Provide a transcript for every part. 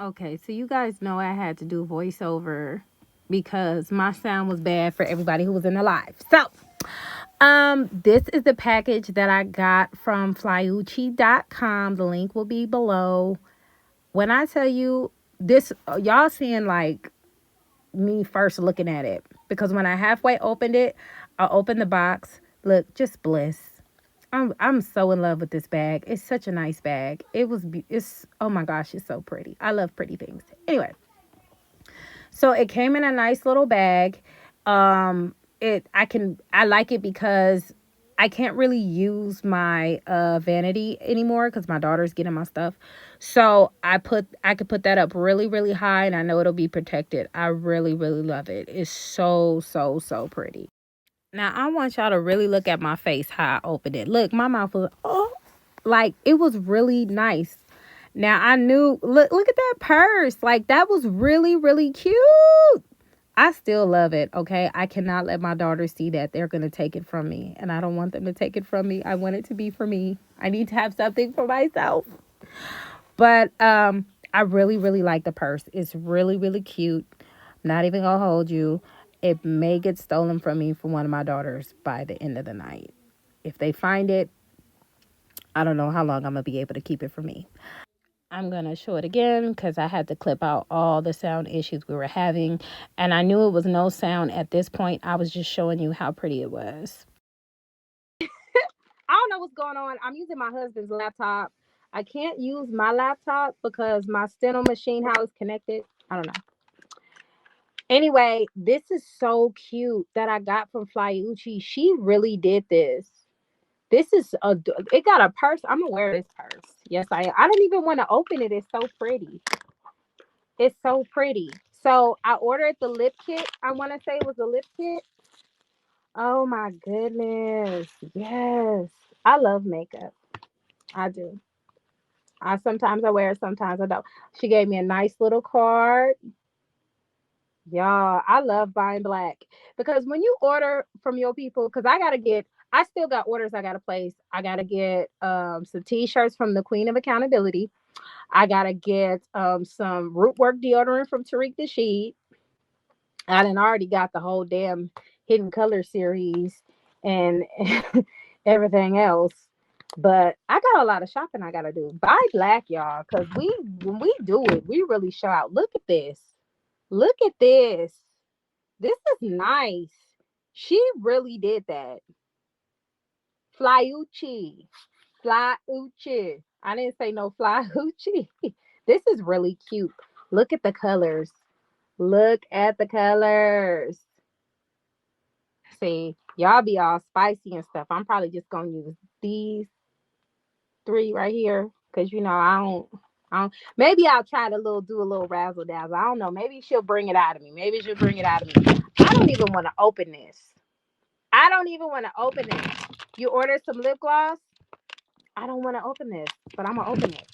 Okay, so you guys know I had to do voiceover because my sound was bad for everybody who was in the live. So, this is the package that I got from flyucci.com. The link will be below. When I tell you this, y'all seeing like me first looking at it because when I halfway opened it, I opened the box. Look, just bliss. I'm so in love with this bag. It's such a nice bag. It's oh my gosh, it's so pretty. I love pretty things. Anyway, so it came in a nice little bag. I like it because I can't really use my vanity anymore because my daughter's getting my stuff. So I could put that up really really high and I know it'll be protected. I really really love it. It's so pretty. Now I want y'all to really look at my face how I opened it. Look, my mouth was like it was really nice. Now I knew look at that purse. Like that was really really cute. I still love it, okay? I cannot let my daughters see that. They're going to take it from me, and I don't want them to take it from me. I want it to be for me. I need to have something for myself. But I really really like the purse. It's really really cute. I'm not even going to hold you. It may get stolen from me from one of my daughters by the end of the night. If they find it, I don't know how long I'm going to be able to keep it for me. I'm going to show it again because I had to clip out all the sound issues we were having. And I knew it was no sound at this point. I was just showing you how pretty it was. I don't know what's going on. I'm using my husband's laptop. I can't use my laptop because my steno machine, how it's connected. I don't know. Anyway, this is so cute that I got from Flyucci. She really did this. This is it got a purse. I'm gonna wear this purse. Yes, I am. I don't even want to open it. It's so pretty. It's so pretty. So I ordered the lip kit. I want to say it was a lip kit. Oh my goodness. Yes. I love makeup. I do. I sometimes I wear it, sometimes I don't. She gave me a nice little card. Y'all, I love buying black because when you order from your people, because I still got orders I gotta place. I gotta get some t-shirts from the Queen of Accountability. I gotta get some root work deodorant from Tariq Nasheed. I done already got the whole damn Hidden Color series and everything else. But I got a lot of shopping I gotta do. Buy black, y'all, because when we do it, we really show out. Look at this. Look at this. This is nice. She really did that. Flyucci. Flyucci. I didn't say no flyucci. This is really cute. Look at the colors. Look at the colors. See, y'all be all spicy and stuff. I'm probably just gonna use these three right here because I don't. Maybe I'll try to do a little razzle dazzle. I don't know. Maybe she'll bring it out of me. Maybe she'll bring it out of me. I don't even want to open this. I don't even want to open it. You ordered some lip gloss. I don't want to open this, but I'm gonna open it.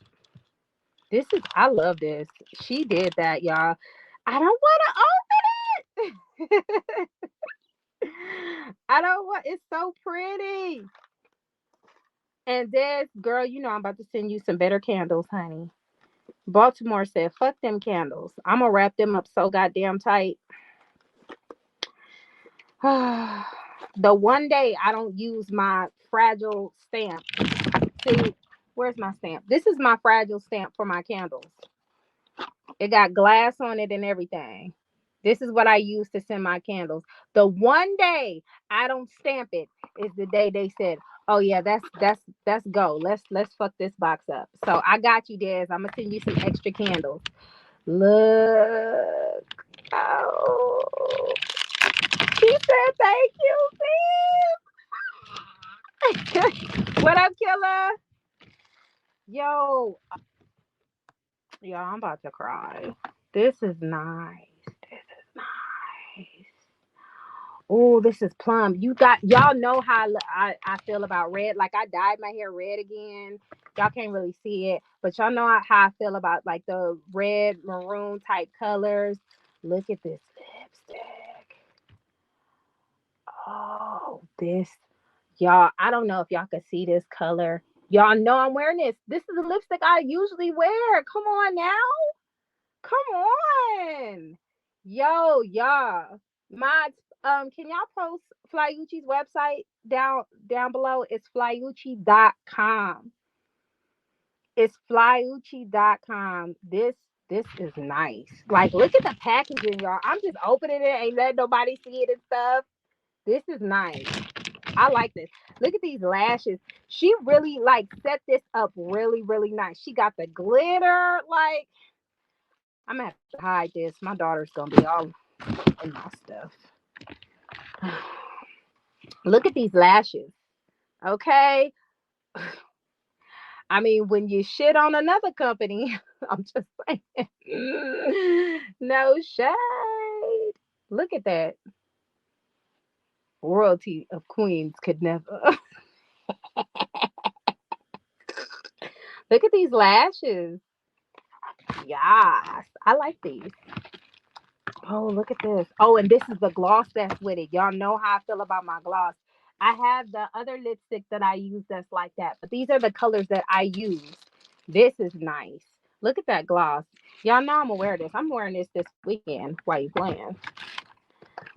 I love this. She did that, y'all. I don't want to open it. I don't want. It's so pretty. And this girl, I'm about to send you some better candles, honey. Baltimore said, fuck them candles. I'm going to wrap them up so goddamn tight. The one day I don't use my fragile stamp. See, where's my stamp? This is my fragile stamp for my candles. It got glass on it and everything. This is what I use to send my candles. The one day I don't stamp it is the day they said, "Oh yeah, that's go. Let's fuck this box up." So I got you, Des. I'm gonna send you some extra candles. Look. Oh, she said thank you, sis. What up, killer? Yo, I'm about to cry. This is nice. This is nice. Oh, this is plum. Y'all know how I feel about red. Like I dyed my hair red again. Y'all can't really see it, but y'all know how I feel about like the red maroon type colors. Look at this lipstick. Oh, this y'all. I don't know if y'all can see this color. Y'all know I'm wearing this. This is a lipstick I usually wear. Come on now. Come on. Yo, y'all. My can y'all post Flyuchi's website down below? It's flyuchi.com. It's flyuchi.com. This is nice. Like, look at the packaging, y'all. I'm just opening it, ain't letting nobody see it and stuff. This is nice. I like this. Look at these lashes. She really like set this up really, really nice. She got the glitter. Like, I'm gonna have to hide this. My daughter's gonna be all in my stuff. Look at these lashes. Okay. I mean, when you shit on another company, I'm just saying. No shade. Look at that. Royalty of Queens could never. Look at these lashes. Yes. I like these. Oh, look at this. Oh, and this is the gloss that's with it. Y'all know how I feel about my gloss. I have the other lipstick that I use that's like that, but these are the colors that I use. This is nice. Look at that gloss. Y'all know I'm gonna wear this. I'm wearing this weekend while you playing.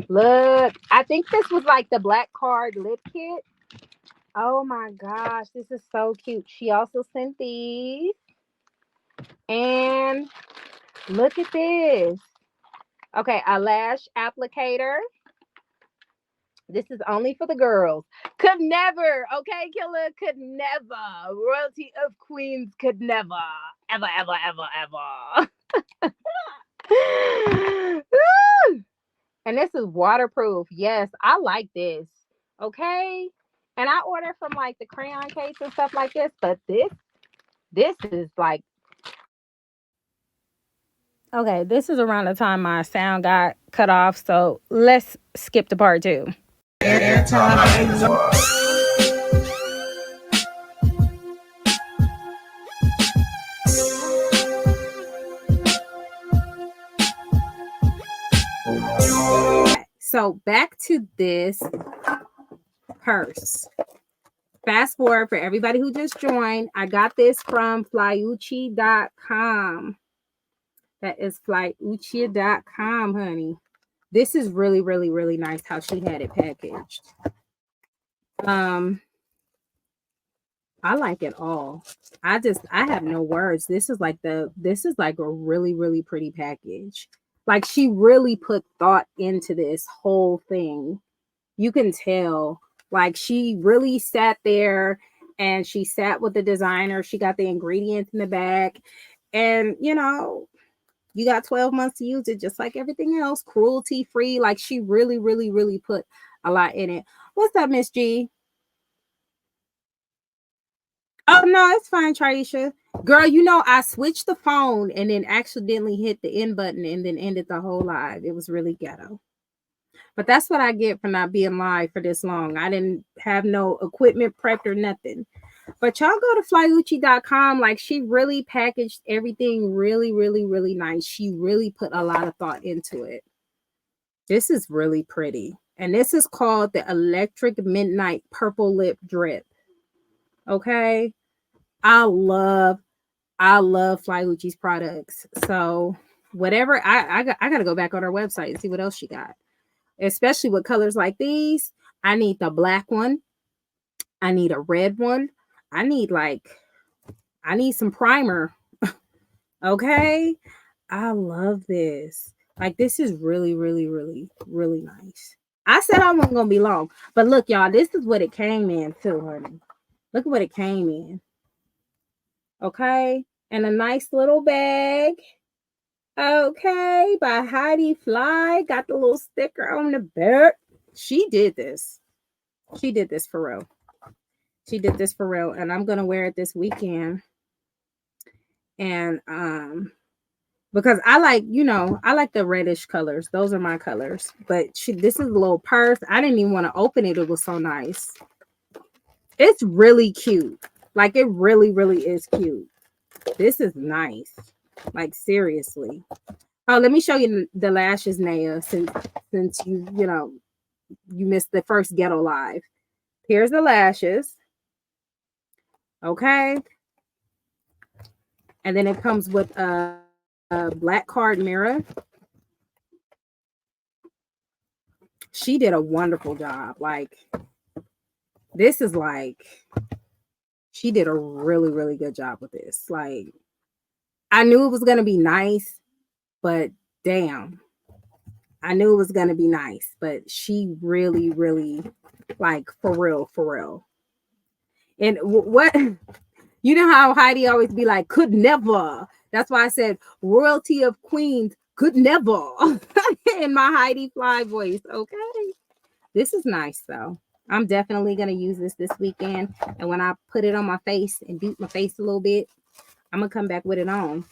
Look, I think this was like the black card lip kit. Oh my gosh, this is so cute. She also sent these. And look at this. Okay, a lash applicator. This is only for the girls. Could never, okay, Killer? Could never. Royalty of Queens could never. Ever, ever, ever, ever. And this is waterproof. Yes, I like this. Okay. And I order from like the crayon case and stuff like this, but this is like, okay, this is around the time my sound got cut off. So let's skip to part two. So back to this purse. Fast forward for everybody who just joined. I got this from flyuchi.com. That is flyuchi.com, honey. This is really, really, really nice how she had it packaged. I like it all. I have no words. This is like a really, really pretty package. Like, she really put thought into this whole thing. You can tell, like, she really sat there and she sat with the designer. She got the ingredients in the back, and you got 12 months to use it, just like everything else, cruelty free. Like, she really, really, really put a lot in it. What's up, Miss G? Oh, no, it's fine, Traisha. Girl, I switched the phone and then accidentally hit the end button and then ended the whole live. It was really ghetto. But that's what I get for not being live for this long. I didn't have no equipment prepped or nothing. But y'all go to flyuchi.com. Like, she really packaged everything really, really, really nice. She really put a lot of thought into it. This is really pretty. And this is called the Electric Midnight Purple Lip Drip. Okay. I love Flyuchi's products. So whatever, I gotta go back on her website and see what else she got. Especially with colors like these. I need the black one. I need a red one. I need some primer. Okay. I love this. Like, this is really, really, really, really nice. I said I wasn't gonna be long, but look, y'all, this is what it came in too, honey. Look at what it came in. Okay. And a nice little bag. Okay. By Heidi Fly. Got the little sticker on the back. She did this. She did this for real. She did this for real. And I'm going to wear it this weekend. And because I like the reddish colors. Those are my colors. But this is a little purse. I didn't even want to open it. It was so nice. It's really cute. Like, it really, really is cute. This is nice. Like, seriously. Oh, let me show you the lashes, Naya, since you missed the first ghetto live. Here's the lashes. Okay. And then it comes with black card mirror. She did a wonderful job. Like, this is like, she did a really, really good job with this. Like, I knew it was going to be nice, but damn, I knew it was going to be nice, but she really, really, like, for real. And what, you know how Heidi always be like, could never. That's why I said royalty of queens could never in my Heidi Fly voice. Okay. This is nice though. I'm definitely going to use this weekend. And when I put it on my face and beat my face a little bit, I'm going to come back with it on.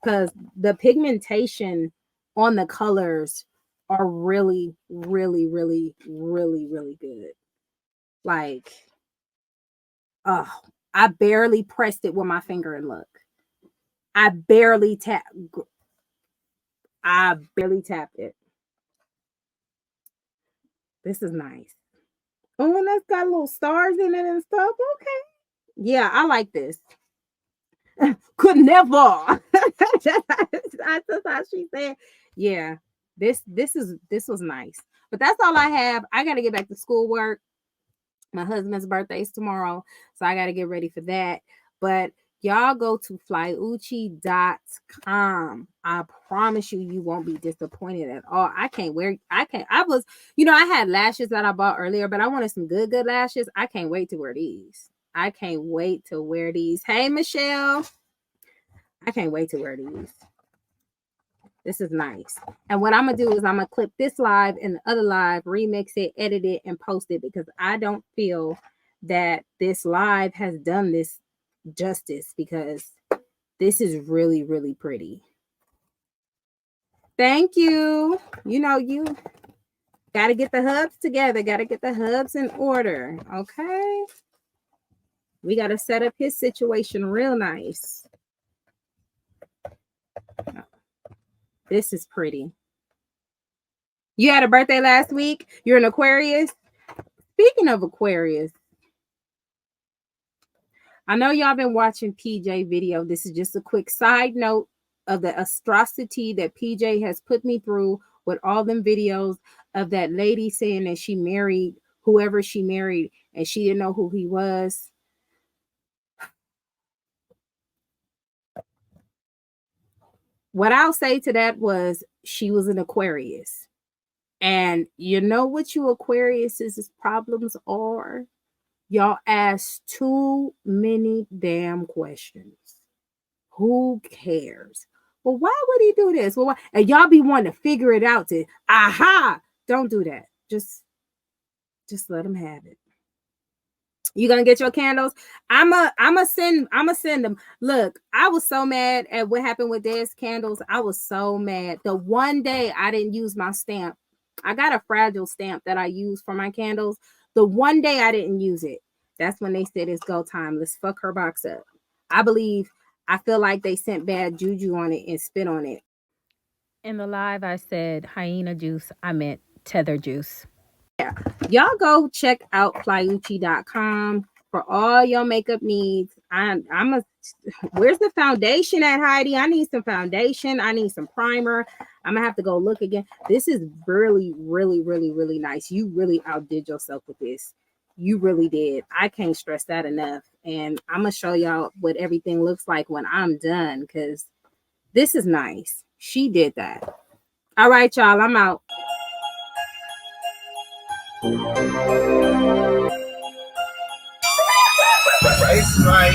Because the pigmentation on the colors are really, really, really, really, really good. Like, I barely pressed it with my finger and look. I barely tapped it. This is nice. Oh, and that's got little stars in it and stuff. Okay. Yeah, I like this. Could never. That's how she said. Yeah, this was nice. But that's all I have. I got to get back to schoolwork. My husband's birthday is tomorrow, so I got to get ready for that. But y'all go to flyuchi.com. I promise you won't be disappointed at all. I was, I had lashes that I bought earlier, but I wanted some good lashes. I can't wait to wear these. Hey, Michelle. I can't wait to wear these. This is nice. And what I'm going to do is I'm going to clip this live and the other live, remix it, edit it, and post it because I don't feel that this live has done this justice because this is really, really pretty. Thank you. You got to get the hubs together. Got to get the hubs in order. Okay. We got to set up his situation real nice. This is pretty. You had a birthday last week. You're an Aquarius. Speaking of Aquarius, I know y'all been watching PJ video. This is just a quick side note of the atrocity that PJ has put me through with all them videos of that lady saying that she married whoever she married and she didn't know who he was. What I'll say to that was she was an Aquarius. And you know what you Aquarius's problems are? Y'all ask too many damn questions. Who cares? Well, why would he do this? Well, why? And y'all be wanting to figure it out to, don't do that. Just let him have it. You gonna get your candles? I'ma send them. Look, I was so mad at what happened with Dad's candles. I was so mad. The one day I didn't use my stamp. I got a fragile stamp that I use for my candles. The one day I didn't use it, that's when they said it's go time. Let's fuck her box up. I feel like they sent bad juju on it and spit on it. In the live, I said hyena juice. I meant tether juice. Yeah. Y'all go check out flyuchi.com for all your makeup needs. Where's the foundation at, Heidi? I need some foundation. I need some primer. I'm gonna have to go look again. This is really, really, really, really nice. You really outdid yourself with this. You really did. I can't stress that enough. And I'm gonna show y'all what everything looks like when I'm done because this is nice. She did that. All right, y'all. I'm out. It's my